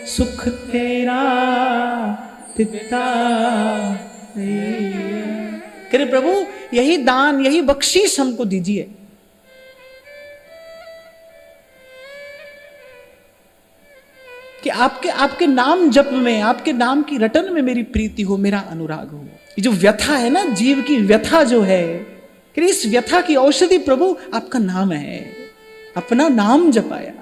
सुख तेरा पिता। करे प्रभु यही दान, यही बख्शीश हमको दीजिए। कि आपके नाम जप में, आपके नाम की रटन में मेरी प्रीति हो, मेरा अनुराग हो। ये जो व्यथा है ना, जीव की व्यथा जो है, कि इस व्यथा की औषधि प्रभु आपका नाम है, अपना नाम जपाया।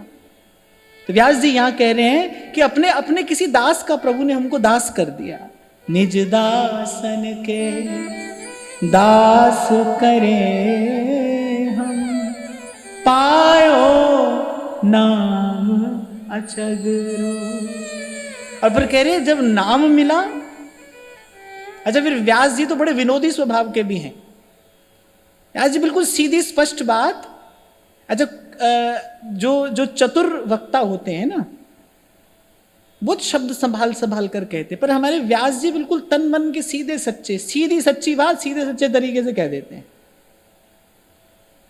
तो व्यास जी यहां कह रहे हैं कि अपने अपने किसी दास का प्रभु ने हमको दास कर दिया। निज दासन के दास करे हम, पायो नाम अचगरो। और फिर कह रहे हैं जब नाम मिला। अच्छा, फिर व्यास जी तो बड़े विनोदी स्वभाव के भी हैं। व्यास जी बिल्कुल सीधी स्पष्ट बात। अच्छा, जो चतुर वक्ता होते हैं ना, बहुत शब्द संभाल संभाल कर कहते, पर हमारे व्यास जी बिल्कुल तन मन के सीधे सच्चे, सीधी सच्ची बात सीधे सच्चे तरीके से कह देते हैं।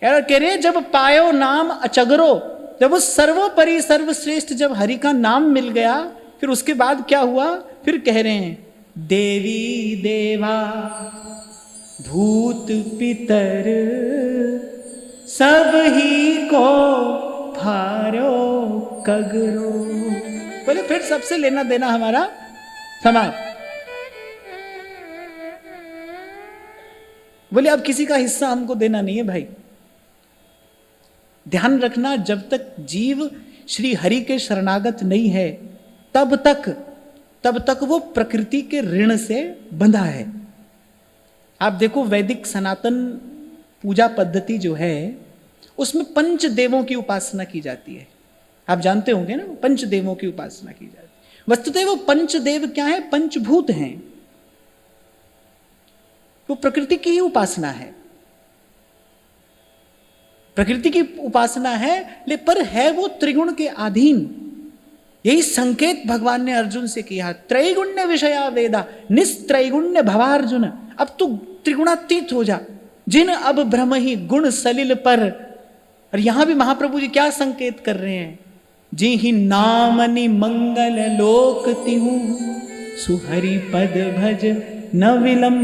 यार कह रहे जब पायो नाम अचगरो, जब वो सर्वोपरि सर्वश्रेष्ठ जब हरि का नाम मिल गया, फिर उसके बाद क्या हुआ? फिर कह रहे हैं देवी देवा भूत पितर सब ही को फारो कगरो। बोले फिर सबसे लेना देना हमारा समान। बोले अब किसी का हिस्सा हमको देना नहीं है भाई। ध्यान रखना, जब तक जीव श्री हरि के शरणागत नहीं है तब तक वो प्रकृति के ऋण से बंधा है। आप देखो वैदिक सनातन पूजा पद्धति जो है उसमें पंच देवों की उपासना की जाती है। आप जानते होंगे ना, पंच देवों की उपासना की जाती है। वस्तुतः वो पंचदेव क्या है? पंचभूत हैं। वो प्रकृति की ही उपासना है, प्रकृति की उपासना है, पर है वो त्रिगुण के अधीन। यही संकेत भगवान ने अर्जुन से किया, त्रैगुण्य विषया वेदा निस्त्रैगुण्य भवार्जुन। अब तू त्रिगुणातीत हो जा, जिन अब भ्रम ही गुण सलिल पर। और यहां भी महाप्रभु जी क्या संकेत कर रहे हैं? जी ही नामनि मंगल लोक तिहु, सुहरि पद भज न विलंब।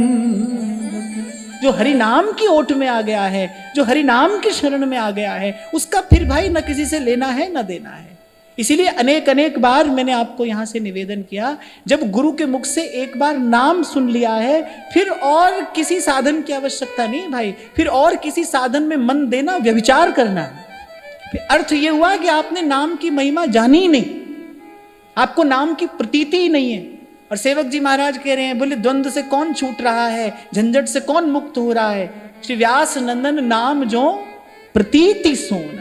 जो हरि नाम की ओट में आ गया है, जो हरि नाम की शरण में आ गया है, उसका फिर भाई न किसी से लेना है न देना है। इसीलिए अनेक अनेक बार मैंने आपको यहां से निवेदन किया, जब गुरु के मुख से एक बार नाम सुन लिया है, फिर और किसी साधन की आवश्यकता नहीं भाई। फिर और किसी साधन में मन देना व्यभिचार करना है। फिर अर्थ यह हुआ कि आपने नाम की महिमा जानी ही नहीं, आपको नाम की प्रतीति ही नहीं है। और सेवक जी महाराज कह रहे हैं, बोले द्वंद्व से कौन छूट रहा है, झंझट से कौन मुक्त हो रहा है? श्री व्यास नंदन नाम जो प्रतीति सोन।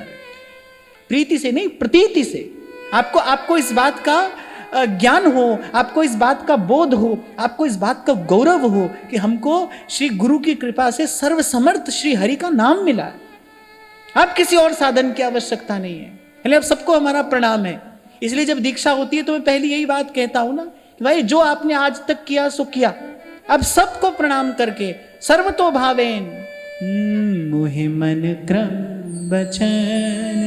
प्रीति से नहीं, प्रतीति से। आपको इस बात का ज्ञान हो, आपको इस बात का बोध हो, आपको इस बात का गौरव हो कि हमको श्री गुरु की कृपा से सर्वसमर्थ श्री हरि का नाम मिला है। आप किसी और साधन की आवश्यकता नहीं है। अब सबको हमारा प्रणाम है। इसलिए जब दीक्षा होती है तो मैं पहले यही बात कहता हूं ना, भाई जो आपने आज तक किया सो किया। अब सबको प्रणाम करके सर्वतो भावेन मोहि मन क्रम बचन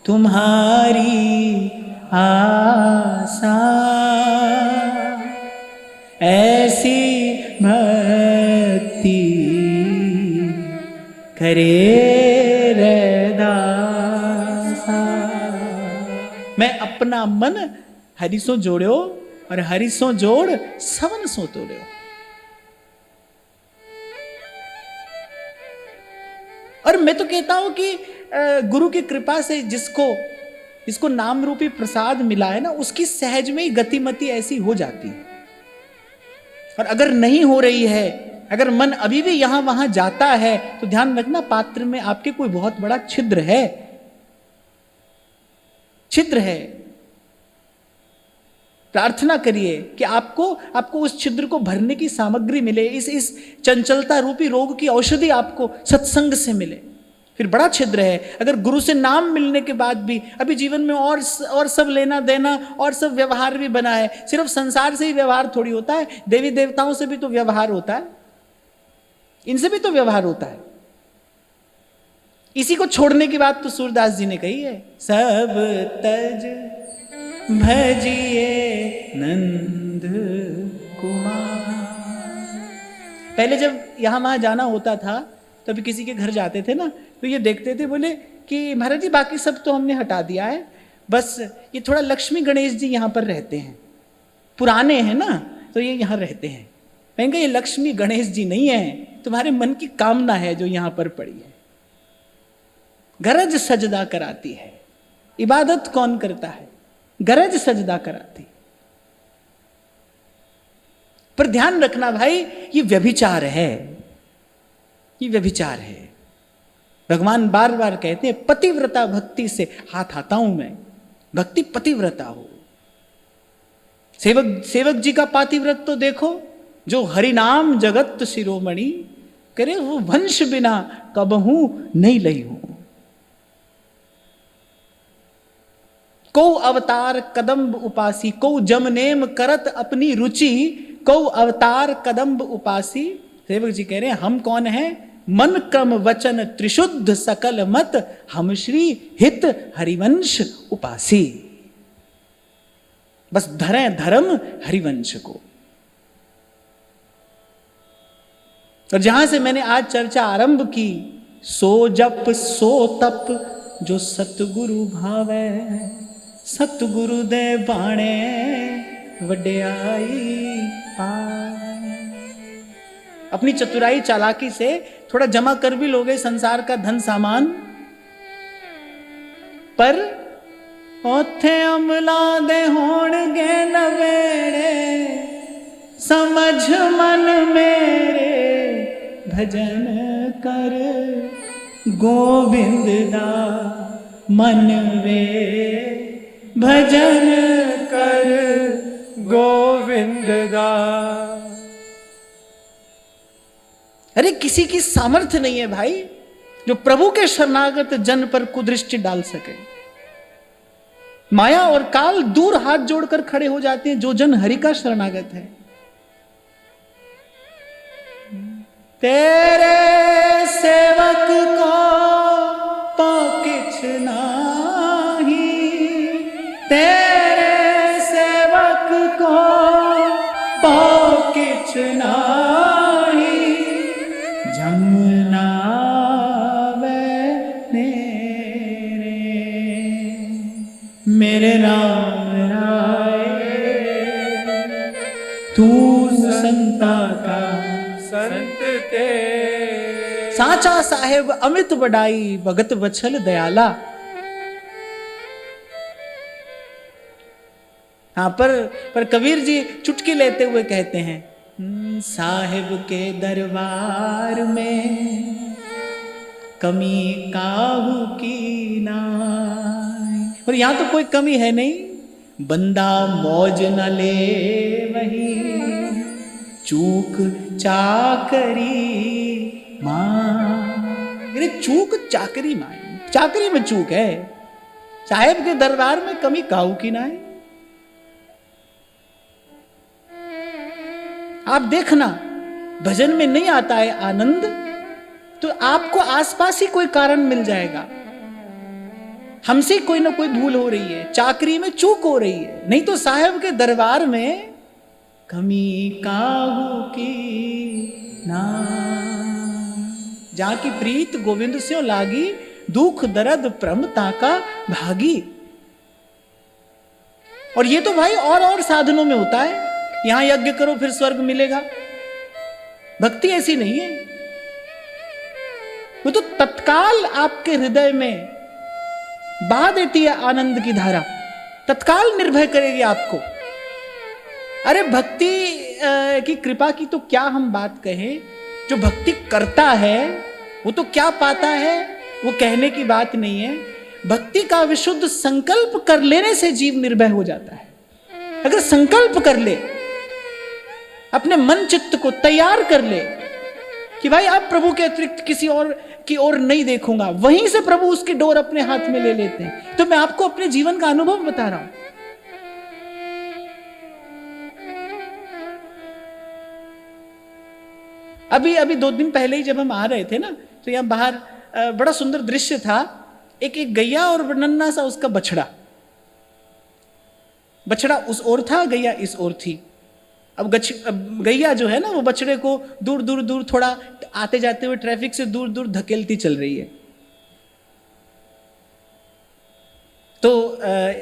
तुम्हारी आशा, ऐसी भक्ति करे रैदासा। मैं अपना मन हरिसो जोड़ो और हरिसो जोड़ सवन सो तोड़ो। और मैं तो कहता हूं कि गुरु की कृपा से जिसको नाम रूपी प्रसाद मिला है ना, उसकी सहज में ही गतिमति ऐसी हो जाती है। और अगर नहीं हो रही है, अगर मन अभी भी यहां वहां जाता है, तो ध्यान रखना पात्र में आपके कोई बहुत बड़ा छिद्र है, छिद्र है। प्रार्थना करिए कि आपको उस छिद्र को भरने की सामग्री मिले, इस चंचलता रूपी रोग की औषधि आपको सत्संग से मिले। फिर बड़ा छिद्र है। अगर गुरु से नाम मिलने के बाद भी अभी जीवन में और सब लेना देना और सब व्यवहार भी बना है, सिर्फ संसार से ही व्यवहार थोड़ी होता है, देवी देवताओं से भी तो व्यवहार होता है, इनसे भी तो व्यवहार होता है। इसी को छोड़ने की बात तो सूरदास जी ने कही है, सब तज भजिए नंद कुमार। पहले जब यहां वहां जाना होता था तो अभी किसी के घर जाते थे ना, तो ये देखते थे, बोले कि महाराज जी बाकी सब तो हमने हटा दिया है, बस ये थोड़ा लक्ष्मी गणेश जी यहाँ पर रहते हैं, पुराने हैं ना तो ये यहाँ रहते हैं। कहेंगे ये लक्ष्मी गणेश जी नहीं है, तुम्हारे मन की कामना है जो यहाँ पर पड़ी है। गरज सजदा कराती है, इबादत कौन करता है? गरज सजदा कराती। पर ध्यान रखना भाई, ये व्यभिचार है, ये व्यभिचार है। भगवान बार बार कहते हैं पतिव्रता भक्ति से हाथ आता हूं मैं, भक्ति पतिव्रता हो। सेवक जी का पातिव्रत तो देखो, जो हरिनाम जगत शिरोमणि करे, वो वंश बिना कबहू नहीं लई हूं। को अवतार कदम्ब उपासी, को जमनेम करत अपनी रुचि, को अवतार कदम्ब उपासी। सेवक जी कह रहे हैं हम कौन है? मन क्रम वचन त्रिशुद्ध सकल मत, हम श्री हित हरिवंश उपासी। बस धरें धर्म हरिवंश को। और जहां से मैंने आज चर्चा आरंभ की, सो जप सो तप जो सतगुरु भावे, सतगुरु दे बाणे वड्याई पाए। अपनी चतुराई चालाकी से थोड़ा जमा कर भी लोगे संसार का धन सामान, पर ओथे अमला दे होणगे नवेड़े, समझ मन मेरे भजन कर गोविंद दा मन वे, भजन कर गोविंद दा। अरे किसी की सामर्थ्य नहीं है भाई जो प्रभु के शरणागत जन पर कुदृष्टि डाल सके। माया और काल दूर हाथ जोड़कर खड़े हो जाते हैं जो जन हरि का शरणागत है। तेरे सेवक को पाकिछ नाही, तेरे सेवक को पाकिछ नाही, जमुना मेरे राम राय, तू संता का संत ते। साचा साहेब अमित बड़ाई, भगत वत्सल दयाला। हाँ, पर कबीर जी चुटकी लेते हुए कहते हैं, साहेब के दरबार में कमी काहू की नाई। और यहां तो कोई कमी है नहीं, बंदा मौज न ले वही, चूक चाकरी मां। अरे चूक चाकरी मां, चाकरी में चूक है, साहेब के दरबार में कमी काहू की नाई। आप देखना, भजन में नहीं आता है आनंद तो आपको आसपास ही कोई कारण मिल जाएगा। हमसे कोई ना कोई भूल हो रही है, चाकरी में चूक हो रही है, नहीं तो साहब के दरबार में कमी काहू की ना। जहां की प्रीत गोविंद से लागी, दुख दर्द प्रमता का भागी। और ये तो भाई और साधनों में होता है, यहां यज्ञ करो फिर स्वर्ग मिलेगा। भक्ति ऐसी नहीं है, वो तो तत्काल आपके हृदय में बहा देती है आनंद की धारा, तत्काल निर्भय करेगी आपको। अरे भक्ति की कृपा की तो क्या हम बात कहें, जो भक्ति करता है वो तो क्या पाता है, वो कहने की बात नहीं है। भक्ति का विशुद्ध संकल्प कर लेने से जीव निर्भय हो जाता है। अगर संकल्प कर ले, अपने मन चित्त को तैयार कर ले कि भाई अब प्रभु के अतिरिक्त किसी और की ओर नहीं देखूंगा, वहीं से प्रभु उसकी डोर अपने हाथ में ले लेते हैं। तो मैं आपको अपने जीवन का अनुभव बता रहा हूं। अभी 2 दिन पहले ही जब हम आ रहे थे ना, तो यहां बाहर बड़ा सुंदर दृश्य था। एक गैया और नन्ना सा उसका बछड़ा। बछड़ा उस ओर था, गैया इस ओर थी। अब गैया जो है ना, वो बछड़े को दूर दूर दूर थोड़ा आते जाते हुए ट्रैफिक से दूर दूर धकेलती चल रही है। तो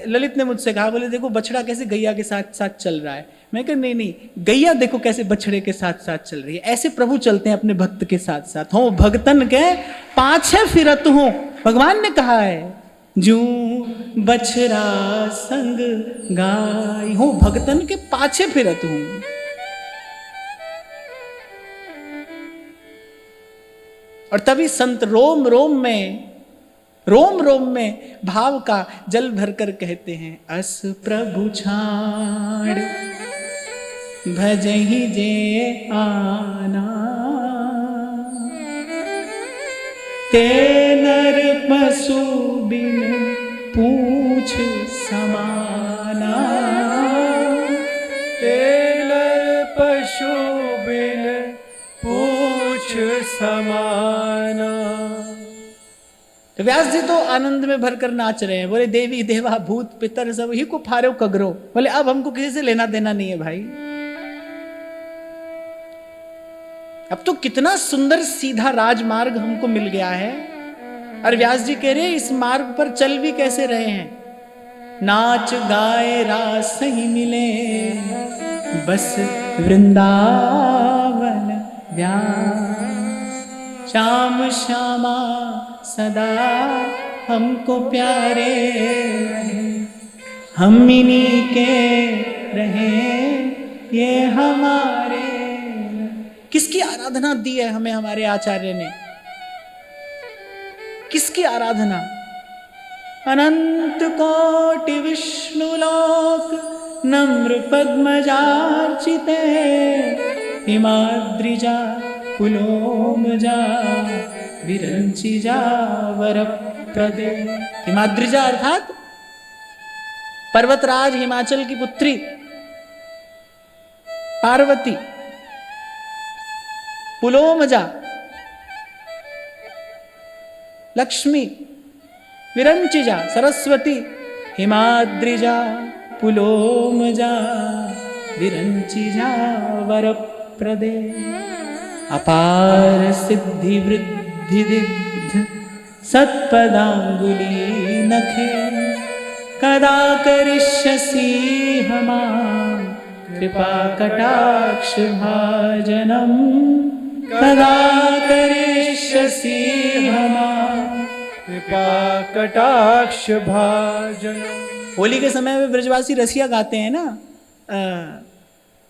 ललित ने मुझसे कहा, बोले देखो बछड़ा कैसे गैया के साथ साथ चल रहा है। मैं कहा नहीं नहीं, गैया देखो कैसे बछड़े के साथ साथ चल रही है। ऐसे प्रभु चलते हैं अपने भक्त के साथ साथ। हो भगतन के पाछे फिरत हो, भगवान ने कहा है, जू बछड़ा संग गाय हो, भगतन के पाछे फिरत हूं। और तभी संत रोम रोम में भाव का जल भरकर कहते हैं, अस प्रभु छाड़ भजहि जे आना, ते नर पशु बिन पूछ समाना, ते नर पशु बिन पूछ समाना। तो व्यास जी तो आनंद में भरकर नाच रहे हैं, बोले देवी देवा भूत पितर सब ही को फारो कगरो। बोले अब हमको किसी से लेना देना नहीं है भाई। अब तो कितना सुंदर सीधा राजमार्ग हमको मिल गया है। और व्यास जी कह रहे हैं इस मार्ग पर चल भी कैसे रहे हैं, नाच गाए रास ही मिले बस वृंदावन व्यास, श्याम श्यामा सदा हमको प्यारे रहे, हम इन्हीं के रहे ये हमारे। किसकी आराधना दी है हमें हमारे आचार्य ने, किसकी आराधना? अनंत कोटि विष्णु लोक नम्र पद्मजार्चिते, हिमाद्रिजा पुलोमजा विरंचिजा वरप्रदे। हिमाद्रिजा अर्थात पर्वतराज हिमाचल की पुत्री पार्वती, पुलोमजा लक्ष्मी, विरंचिजा सरस्वती, हिमाद्रिजा पुलोमजा विरंचिजा वरप्रदे। अपार सिद्धि वृद्धि दिग्ध सत्पदांगुली नखे, कदा करिष्यसि हमां कृपा कटाक्ष भाजनम, कदा करिष्यसि हमां कृपा कटाक्ष भाजनम। होली के समय में ब्रजवासी रसिया गाते हैं ना,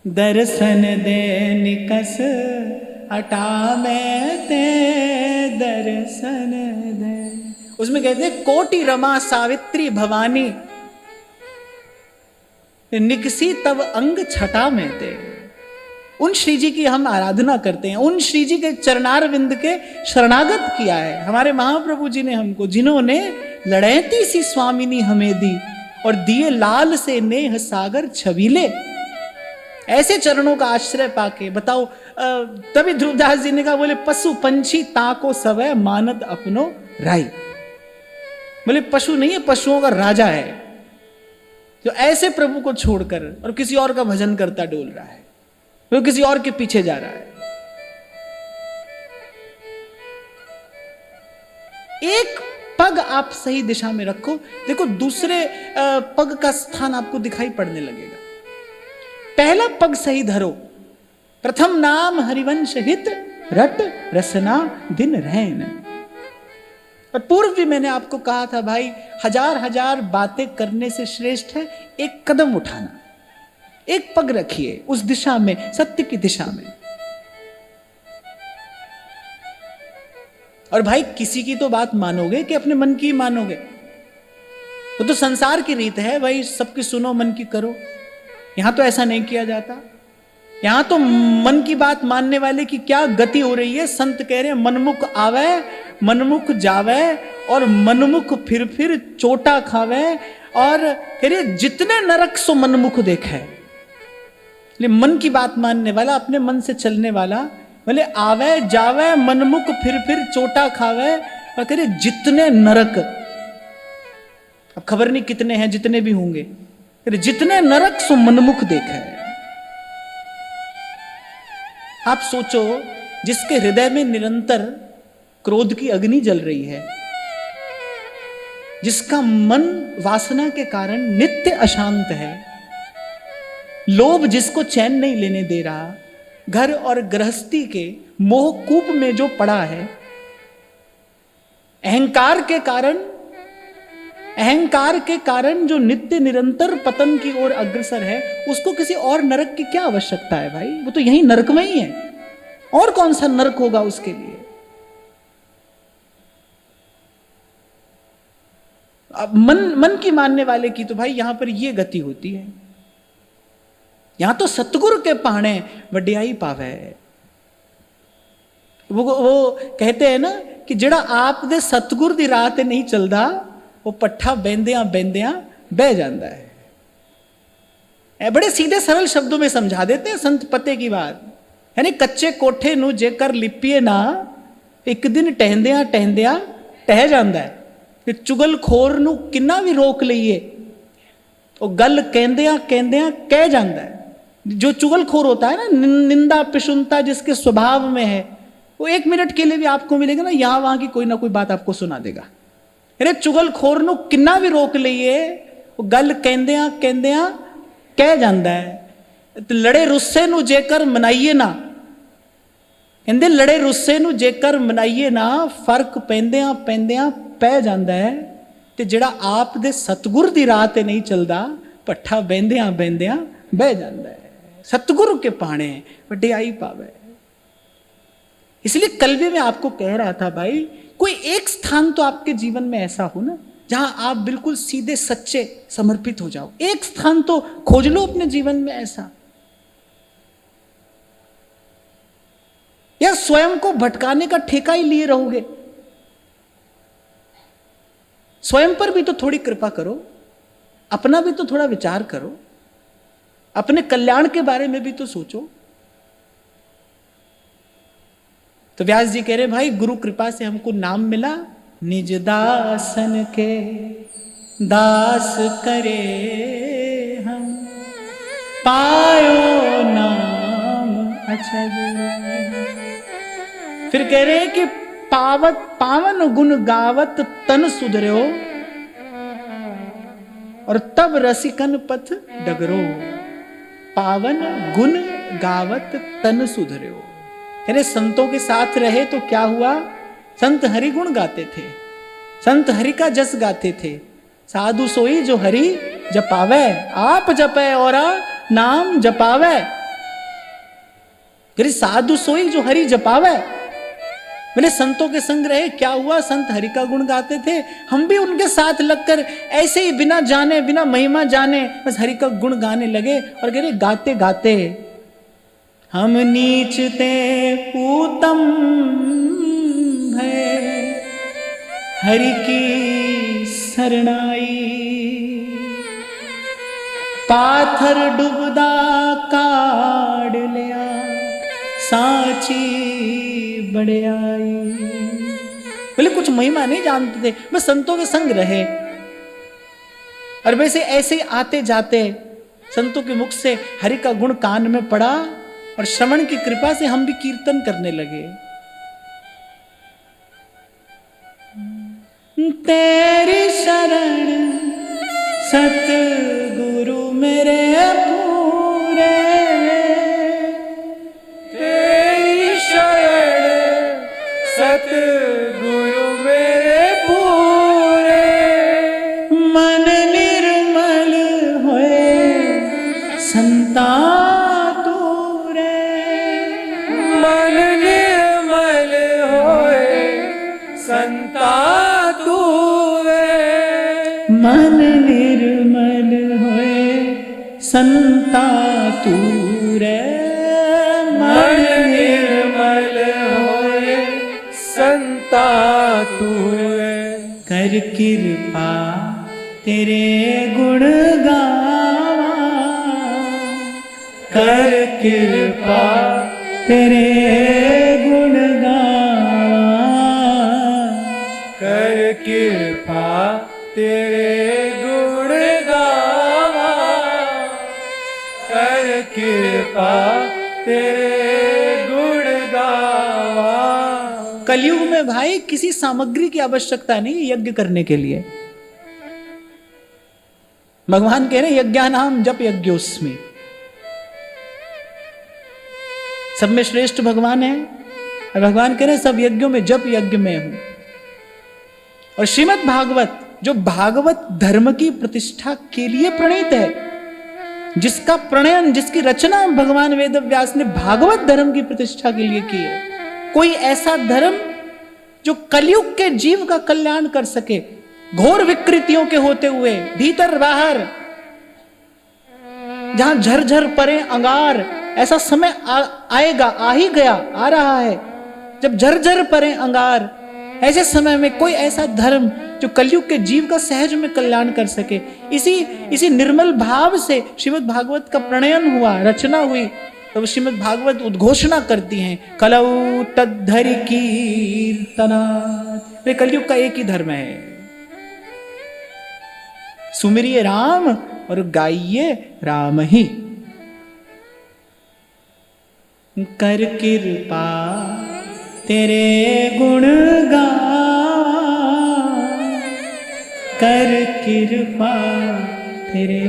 दर्शन दे निकस हटा में ते दर्शन दे। उसमें कहते हैं कोटि रमा सावित्री भवानी, निकसी तब अंग छटा में ते। उन श्री जी की हम आराधना करते हैं, उन श्री जी के चरणारविंद के शरणागत किया है हमारे महाप्रभु जी ने हमको, जिन्होंने लड़ैती सी स्वामिनी हमें दी और दिए लाल से नेह सागर छबीले। ऐसे चरणों का आश्रय पाके बताओ। तभी ध्रुवदास जी ने कहा, बोले पशु पंछी ताको सवै मानद अपनो राई। बोले पशु नहीं है, पशुओं का राजा है जो ऐसे प्रभु को छोड़कर और किसी और का भजन करता डोल रहा है, वो किसी और के पीछे जा रहा है। एक पग आप सही दिशा में रखो, देखो दूसरे पग का स्थान आपको दिखाई पड़ने लगेगा। पहला पग सही धरो, प्रथम नाम हरिवंश हित रट रसना दिन रहन। और पूर्व भी मैंने आपको कहा था भाई, हजार हजार बातें करने से श्रेष्ठ है एक कदम उठाना। एक पग रखिए उस दिशा में, सत्य की दिशा में। और भाई किसी की तो बात मानोगे कि अपने मन की मानोगे? वो तो संसार की रीत है भाई, सबकी सुनो मन की करो। यहां तो ऐसा नहीं किया जाता। यहां तो मन की बात मानने वाले की क्या गति हो रही है। संत कह रहे हैं मनमुख आवे मनमुख जावे और मनमुख फिर चोटा खावे। और कह रहे जितने नरक सो मनमुख देखे। मन की बात मानने वाला, अपने मन से चलने वाला, बोले आवे जावे मनमुख फिर चोटा खावे और कह रहे जितने नरक, अब खबर नहीं कितने हैं, जितने भी होंगे, कह रहे जितने नरक सो मनमुख देखे। आप सोचो, जिसके हृदय में निरंतर क्रोध की अग्नि जल रही है, जिसका मन वासना के कारण नित्य अशांत है, लोभ जिसको चैन नहीं लेने दे रहा, घर और गृहस्थी के मोह कूप में जो पड़ा है, अहंकार के कारण जो नित्य निरंतर पतन की ओर अग्रसर है, उसको किसी और नरक की क्या आवश्यकता है भाई? वो तो यही नरक में ही है, और कौन सा नरक होगा उसके लिए? अब मन की मानने वाले की तो भाई यहां पर ये गति होती है। यहां तो सतगुरु के पाणे वड्याई पावे। वो कहते हैं ना कि जेड़ा आप दे सतगुरु दी राह ते नहीं चलदा, वो पट्ठा बेंदियां बेंदियां बह जाता है। बड़े सीधे सरल शब्दों में समझा देते हैं संत पते की बात। यानी कच्चे कोठे नू जेकर लिपिए ना, एक दिन टहंदियां टहंदियां टह जाता है। कि चुगलखोर नू किन्ना भी रोक लईए, वो गल कहंदियां कहंदियां कह जाता है। जो चुगलखोर होता है ना, निंदा पिशुनता जिसके स्वभाव में है, वो 1 मिनट के लिए भी आपको मिलेगा ना, यहां वहां की कोई ना कोई बात आपको सुना देगा। अरे चुगलखोर नू किन्ना भी रोक लईए, वो गल कहंदियां कहंदियां कह जाता है। लड़े रुस्से नू जेकर मनाइए ना, कहंदे लड़े रुस्से नू जेकर मनाइए ना, फर्क पैंदियां पैंदियां पै जाता है। ते जेड़ा आप दे सतगुर दी राह ते नहीं चलदा, पट्ठा बेंदियां बेंदियां बह जाता है। सतगुरु के पाणे वड्याई पावे। इसलिए कल भी मैं आपको कह रहा था भाई, कोई एक स्थान तो आपके जीवन में ऐसा हो ना, जहां आप बिल्कुल सीधे सच्चे समर्पित हो जाओ। एक स्थान तो खोज लो अपने जीवन में ऐसा। या स्वयं को भटकाने का ठेका ही लिए रहोगे? स्वयं पर भी तो थोड़ी कृपा करो, अपना भी तो थोड़ा विचार करो, अपने कल्याण के बारे में भी तो सोचो। तो व्यास जी कह रहे भाई, गुरु कृपा से हमको नाम मिला, निज दासन के दास करे हम, पायो नाम अचल। फिर कह रहे कि पावन गुण गावत तन सुधर्यो, और तब रसिकन पथ डगरो। पावन गुण गावत तन सुधर्यो। यानी संतों के साथ रहे तो क्या हुआ? संत हरि गुण गाते थे, संत हरि का जस गाते थे। साधु सोई जो हरि जपावे, आप जपे और नाम जपावे। साधु सोई जो हरि जपावे। मैंने संतों के संग रहे, क्या हुआ? संत हरि का गुण गाते थे, हम भी उनके साथ लगकर ऐसे ही बिना जाने बिना महिमा जाने बस हरि का गुण गाने लगे। और कह रहे गाते गाते हम नीचते पूतम है, हरि की शरणाई। पाथर डुबदा काढ़ लिया, सांची बड़े आई। बोले कुछ महिमा नहीं जानते थे, बस संतों के संग रहे। और वैसे ऐसे ही आते जाते संतों के मुख से हरि का गुण कान में पड़ा, और श्रवण की कृपा से हम भी कीर्तन करने लगे। तेरी शरण सतगुरु मेरे पूरे, तेरी शरण सतगुरु मेरे पूरे। मन निर्मल होए संता तूरे, मन निर्मल होए संता तूरे। मन निर्मल होए संता तूरे। मन निर्मल होए संता तूरे। कर कृपा तेरे गुण गावा, कर कृपा तेरे गुण गावा। कृपा तेरे गुण गावा। कलयुग में भाई किसी सामग्री की आवश्यकता नहीं यज्ञ करने के लिए। भगवान कह रहे यज्ञानाम जप यज्ञोस्मि, सब में श्रेष्ठ भगवान है और भगवान कह रहे सब यज्ञों में जप यज्ञ में हूं। और श्रीमद् भागवत जो भागवत धर्म की प्रतिष्ठा के लिए प्रणीत है, जिसका प्रणयन जिसकी रचना भगवान वेद व्यास ने भागवत धर्म की प्रतिष्ठा के लिए की है। कोई ऐसा धर्म जो कलयुग के जीव का कल्याण कर सके, घोर विकृतियों के होते हुए भीतर बाहर, जहां झरझर परे अंगार, ऐसा समय आएगा, आ ही गया, आ रहा है, जब झरझर परे अंगार, ऐसे समय में कोई ऐसा धर्म जो कलयुग के जीव का सहज में कल्याण कर सके। इसी निर्मल भाव से श्रीमद् भागवत का प्रणयन हुआ, रचना हुई। तो श्रीमद् भागवत उद्घोषणा करती हैं कलौ तद्धरि कीर्तना। कलयुग का एक ही धर्म है, सुमिरिये राम और गाइये राम ही। कर कृपा तेरे गुण गावा, कर कृपा तेरे